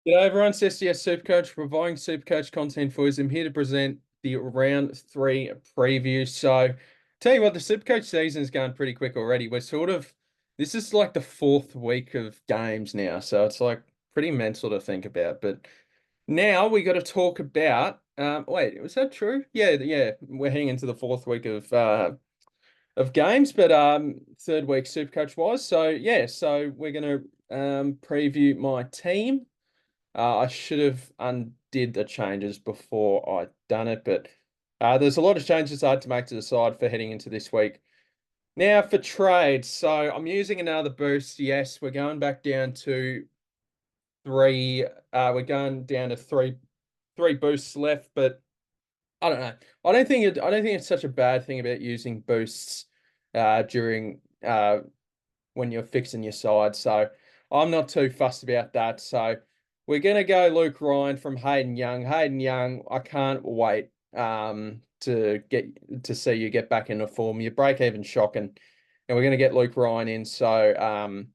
G'day everyone, it's SDS SuperCoach, providing SuperCoach content for you. I'm here to present the round 3 preview. So, tell you what, the SuperCoach season is going pretty quick already. This is like the 4th week of games now, so it's like pretty mental to think about. But now we got to talk about, wait, was that true? Yeah, we're heading into the 4th week of games, but 3rd week SuperCoach was. So, yeah, so we're going to preview my team. I should have undid the changes before I done it, but there's a lot of changes I had to make to the side for heading into this week. Now for trades, so I'm using another boost. Yes, we're going back down to three. We're going down to three boosts left, but I don't know. I don't think it's such a bad thing about using boosts during when you're fixing your side. So I'm not too fussed about that. So we're going to go Luke Ryan from Hayden Young. Hayden Young, I can't wait to see you get back into form. Your break even shocking. And we're going to get Luke Ryan in. So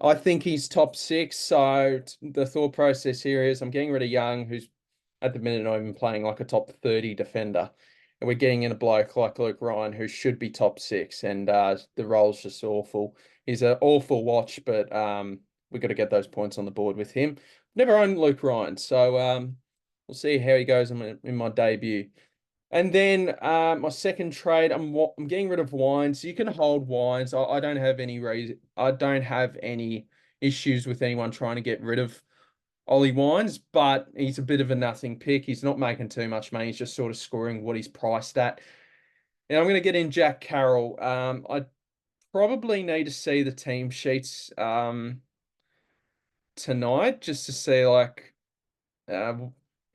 I think he's top 6. So the thought process here is I'm getting rid of Young, who's at the minute not even playing like a top 30 defender. And we're getting in a bloke like Luke Ryan, who should be top 6. And the role's just awful. He's an awful watch, but we've got to get those points on the board with him. Never owned Luke Ryan, so we'll see how he goes in my debut. And then my second trade, I'm getting rid of Wines. You can hold Wines. I don't have any reason. I don't have any issues with anyone trying to get rid of Ollie Wines, but he's a bit of a nothing pick. He's not making too much money. He's just sort of scoring what he's priced at. And I'm going to get in Jack Carroll. I probably need to see the team sheets tonight just to see like uh,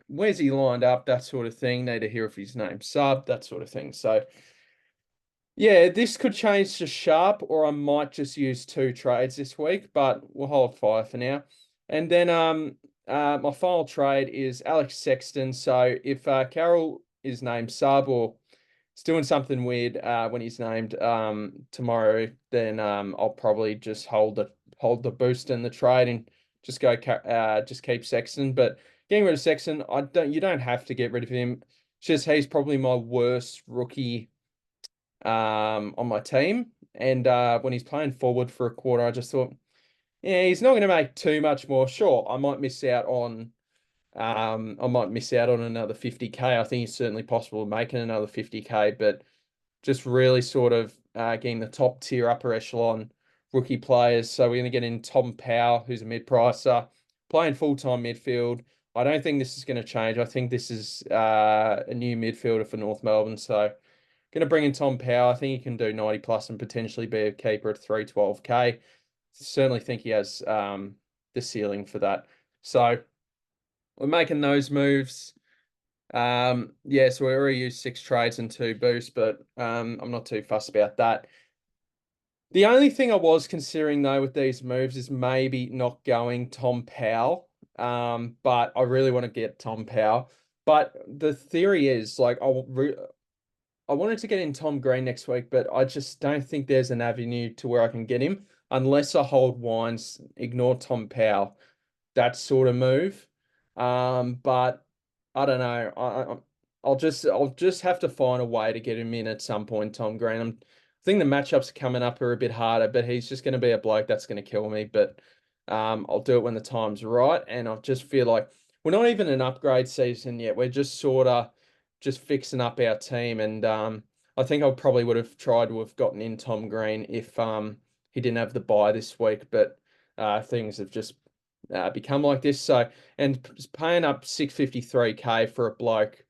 where's he lined up, that sort of thing. Need to hear if his name's sub, that sort of thing. So yeah, this could change to sharp, or I might just use 2 trades this week, but we'll hold fire for now. And then my final trade is Alex Sexton. So if Carroll is named sub or is doing something weird when he's named tomorrow, then I'll probably just hold the boost in the trade and just go just keep Sexton. But getting rid of Sexton, you don't have to get rid of him. It's just he's probably my worst rookie on my team. And when he's playing forward for a quarter, I just thought, yeah, he's not going to make too much more. Sure, I might miss out on another 50K. I think it's certainly possible of making another 50K, but just really sort of getting the top tier upper echelon rookie players. So we're going to get in Tom Powell, who's a mid-pricer, playing full-time midfield. I don't think this is going to change. I think this is a new midfielder for North Melbourne. So going to bring in Tom Powell. I think he can do 90 plus and potentially be a keeper at 312K. Certainly think he has the ceiling for that. So we're making those moves. Yeah, so we already used 6 trades and 2 boosts, but I'm not too fussed about that. The only thing I was considering though with these moves is maybe not going Tom Powell. But I really want to get Tom Powell. But the theory is like I wanted to get in Tom Green next week, but I just don't think there's an avenue to where I can get him unless I hold Wines, ignore Tom Powell, that sort of move. But I don't know. I'll just have to find a way to get him in at some point, Tom Green. I think the matchups coming up are a bit harder, but he's just going to be a bloke that's going to kill me. But I'll do it when the time's right. And I just feel like we're not even an upgrade season yet. We're just sort of just fixing up our team. And I think I probably would have tried to have gotten in Tom Green if he didn't have the bye this week. But things have just become like this. So, and paying up 653K for a bloke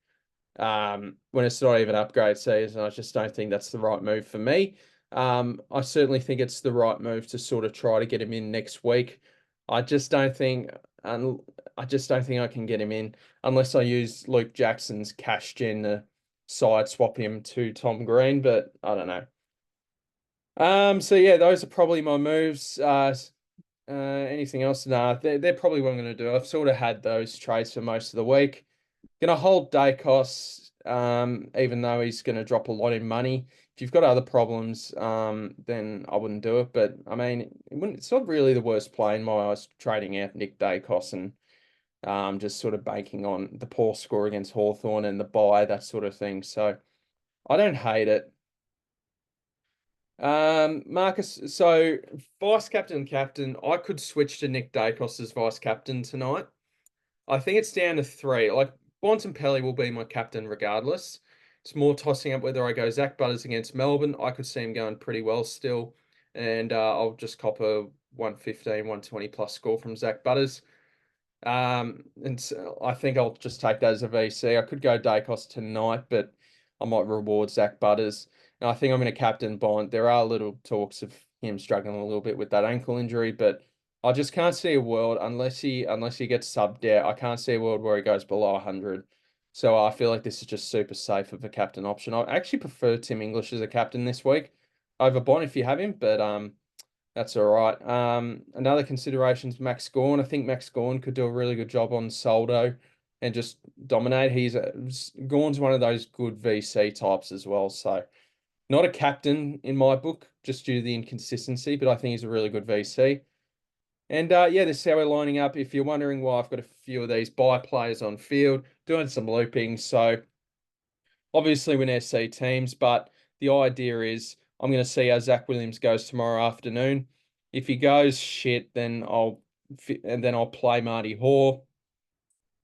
when it's not even upgrade season, I just don't think that's the right move for me. I certainly think it's the right move to sort of try to get him in next week. I just don't think, I just don't think I can get him in unless I use Luke Jackson's cash gen to side swap him to Tom Green, but I don't know. So yeah, those are probably my moves. Anything else? Nah, they're probably what I'm going to do. I've sort of had those trades for most of the week. Going to hold Dacos, even though he's going to drop a lot in money. If you've got other problems, then I wouldn't do it. But I mean, it's not really the worst play in my eyes, trading out Nick Dacos and just sort of banking on the poor score against Hawthorn and the bye, that sort of thing. So I don't hate it. Marcus, so vice captain, captain, I could switch to Nick Dacos as vice captain tonight. I think it's down to 3. Like, Bontempelli will be my captain regardless. It's more tossing up whether I go Zach Butters against Melbourne. I could see him going pretty well still. And I'll just cop a 115, 120 plus score from Zach Butters. And so I think I'll just take that as a VC. I could go Dacos tonight, but I might reward Zach Butters. And I think I'm going to captain Bont. There are little talks of him struggling a little bit with that ankle injury, but I just can't see a world unless he gets subbed out. I can't see a world where he goes below 100. So I feel like this is just super safe of a captain option. I actually prefer Tim English as a captain this week over Bont if you have him, but that's all right. Another consideration is Max Gawn. I think Max Gawn could do a really good job on Soldo and just dominate. Gawn's one of those good VC types as well. So not a captain in my book, just due to the inconsistency, but I think he's a really good VC. And yeah, this is how we're lining up. If you're wondering why I've got a few of these buy players on field, doing some looping. So obviously we need to see teams, but the idea is I'm going to see how Zach Williams goes tomorrow afternoon. If he goes shit, then I'll play Marty Hoare.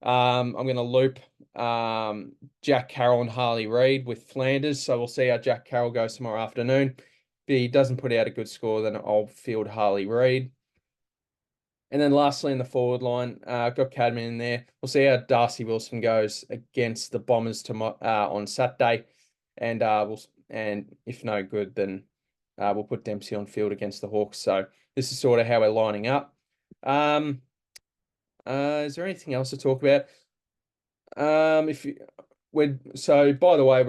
I'm going to loop Jack Carroll and Harley Reid with Flanders. So we'll see how Jack Carroll goes tomorrow afternoon. If he doesn't put out a good score, then I'll field Harley Reid. And then lastly, in the forward line, I've got Cadman in there. We'll see how Darcy Wilson goes against the Bombers on Saturday. And if no good, then we'll put Dempsey on field against the Hawks. So this is sort of how we're lining up. Is there anything else to talk about? By the way,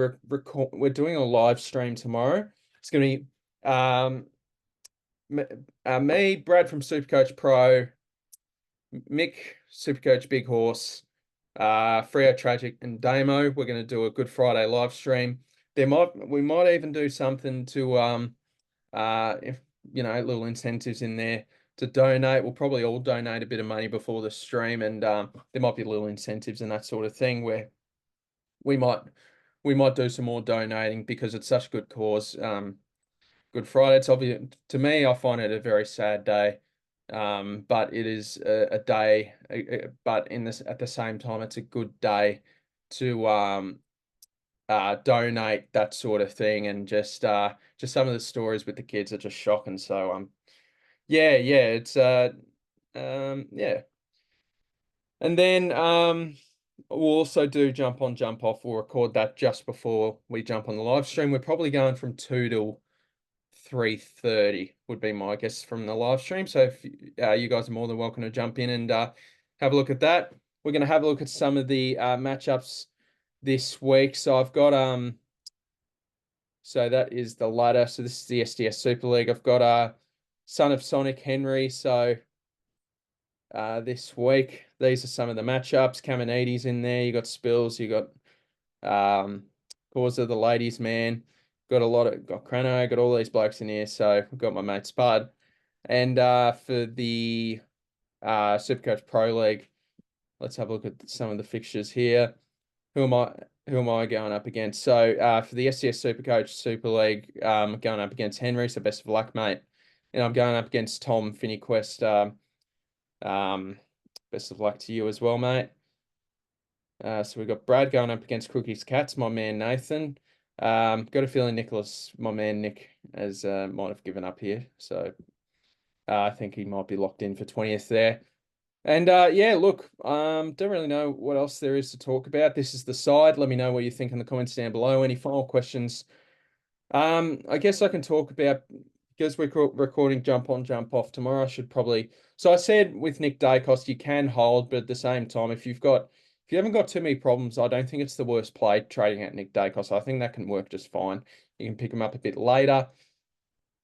we're doing a live stream tomorrow. It's going to be me, Brad from SuperCoach Pro, Mick, SuperCoach Big Horse, Freo Tragic, and Damo. We're going to do a Good Friday live stream. We might even do something to if little incentives in there to donate. We'll probably all donate a bit of money before the stream, and there might be little incentives and that sort of thing where we might do some more donating because it's such a good cause. Good Friday. It's obvious to me. I find it a very sad day, but it is a day. But at the same time, it's a good day to donate, that sort of thing, and just some of the stories with the kids are just shocking. So yeah, it's yeah, and then we'll also do jump on, jump off. We'll record that just before we jump on the live stream. We're probably going from 2 till 3:30 would be my guess from the live stream. So if you guys are more than welcome to jump in and have a look at that. We're going to have a look at some of the matchups this week. So I've got so that is the ladder. So this is the SDS Super League. I've got Son of Sonic Henry. So this week, these are some of the matchups. Kamanides in there. You got Spills. You got Cause of the Ladies Man. Got Crano, got all these blokes in here. So I've got my mate Spud. And for the SuperCoach Pro League, let's have a look at some of the fixtures here. Who am I going up against? So for the SDS SuperCoach Super League, I'm going up against Henry, so best of luck, mate. And I'm going up against Tom FiniQuest. Best of luck to you as well, mate. So we've got Brad going up against Cookies Cats, my man Nathan. Got a feeling Nicholas, my man Nick, might have given up here. So I think he might be locked in for 20th there. And yeah, look, don't really know what else there is to talk about. This is the side. Let me know what you think in the comments down below. Any final questions? I guess I can talk about, because we're recording jump on, jump off tomorrow, I should probably. So I said with Nick Dacos, you can hold, but at the same time, if you haven't got too many problems, I don't think it's the worst play trading at Nick Dacos. I think that can work just fine. You can pick him up a bit later.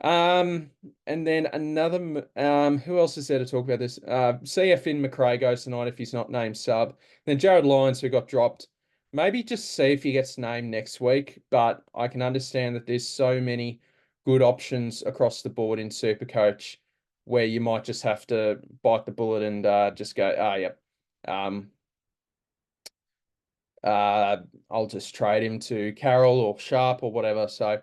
And then another, who else is there to talk about this? CF in McRae goes tonight if he's not named sub. Then Jared Lyons, who got dropped. maybe just see if he gets named next week. But I can understand that there's so many good options across the board in SuperCoach where you might just have to bite the bullet and just go, yep. I'll just trade him to Carroll or Sharp or whatever. So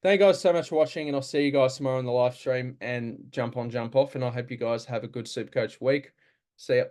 thank you guys so much for watching, and I'll see you guys tomorrow on the live stream, and jump on, jump off. And I hope you guys have a good SuperCoach week. See ya.